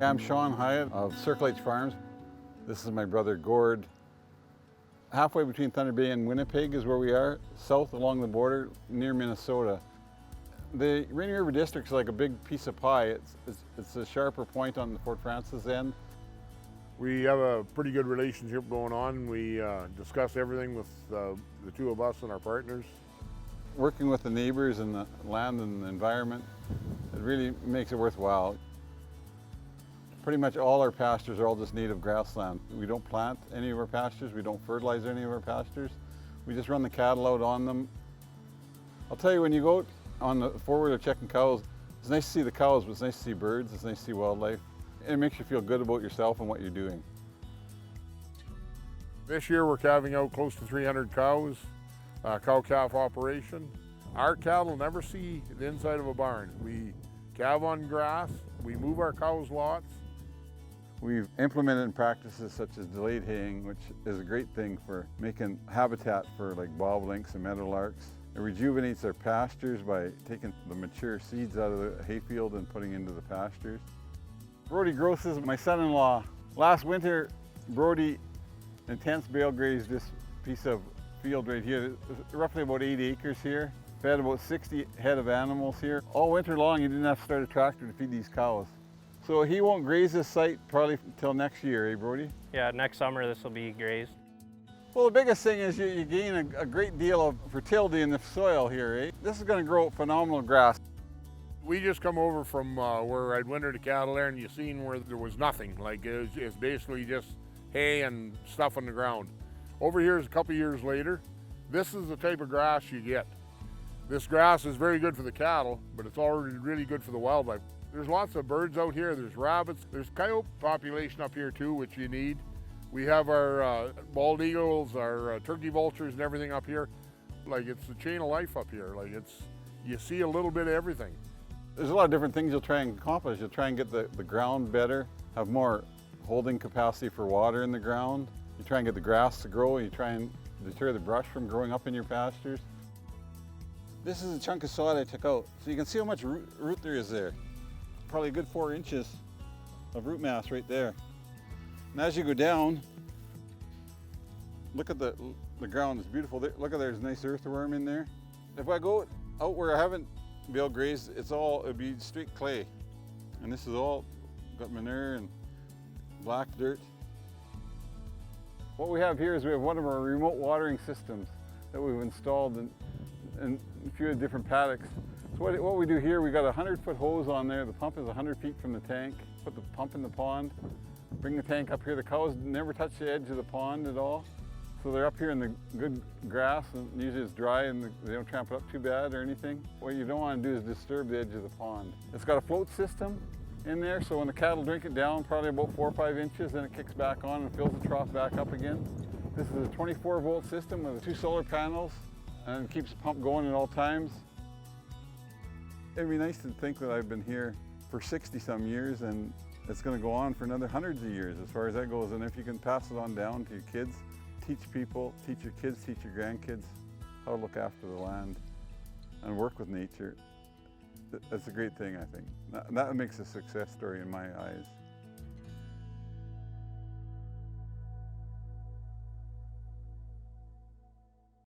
I'm Sean Hyatt of Circle H Farms. This is my brother Gord. Halfway between Thunder Bay and Winnipeg is where we are, south along the border near Minnesota. The Rainy River District is like a big piece of pie. It's a sharper point on the Fort Frances end. We have a pretty good relationship going on. We discuss everything with the two of us and our partners. Working with the neighbors and the land and the environment, it really makes it worthwhile. Pretty much all our pastures are all just native grassland. We don't plant any of our pastures, we don't fertilize any of our pastures. We just run the cattle out on them. I'll tell you, when you go out on the four-wheeler checking cows, it's nice to see the cows, but it's nice to see birds, it's nice to see wildlife. It makes you feel good about yourself and what you're doing. This year we're calving out close to 300 cows, cow-calf operation. Our cattle never see the inside of a barn. We calve on grass, we move our cows lots. We've implemented practices such as delayed haying, which is a great thing for making habitat for like bobolinks and meadowlarks. It rejuvenates our pastures by taking the mature seeds out of the hayfield and putting into the pastures. Brody Gross is my son-in-law. Last winter, Brody intense bale grazed this piece of field right here. It's roughly about 8 acres here. Fed about 60 head of animals here. All winter long, he didn't have to start a tractor to feed these cows. So he won't graze this site probably until next year, eh, Brody? Yeah, next summer this will be grazed. Well, the biggest thing is you gain a great deal of fertility in the soil here, eh? This is going to grow phenomenal grass. We just come over from where I'd wintered the cattle there, and you seen where there was nothing. Like it's basically just hay and stuff on the ground. Over here is a couple years later. This is the type of grass you get. This grass is very good for the cattle, but it's already really good for the wildlife. There's lots of birds out here, there's rabbits, there's coyote population up here too, which you need. We have our bald eagles, our turkey vultures and everything up here. Like, it's the chain of life up here. Like, you see a little bit of everything. There's a lot of different things you'll try and accomplish. You'll try and get the ground better, have more holding capacity for water in the ground. You try and get the grass to grow, you try and deter the brush from growing up in your pastures. This is a chunk of sod I took out. So you can see how much root there is there. Probably a good 4 inches of root mass right there. And as you go down, look at the ground, it's beautiful. Look at there's a nice earthworm in there. If I go out where I haven't bale grazed, it'd be straight clay. And this is all got manure and black dirt. What we have here is we have one of our remote watering systems that we've installed in a few different paddocks. So what we do here, we got a 100-foot hose on there. The pump is 100 feet from the tank. Put the pump in the pond, bring the tank up here. The cows never touch the edge of the pond at all. So they're up here in the good grass, and usually it's dry and they don't tramp it up too bad or anything. What you don't want to do is disturb the edge of the pond. It's got a float system in there, so when the cattle drink it down, probably about 4 or 5 inches, then it kicks back on and fills the trough back up again. This is a 24-volt system with 2 solar panels and keeps the pump going at all times. It'd be nice to think that I've been here for 60-some years, and it's going to go on for another hundreds of years as far as that goes. And if you can pass it on down to your kids, teach people, teach your kids, teach your grandkids how to look after the land and work with nature, that's a great thing, I think. That makes a success story in my eyes.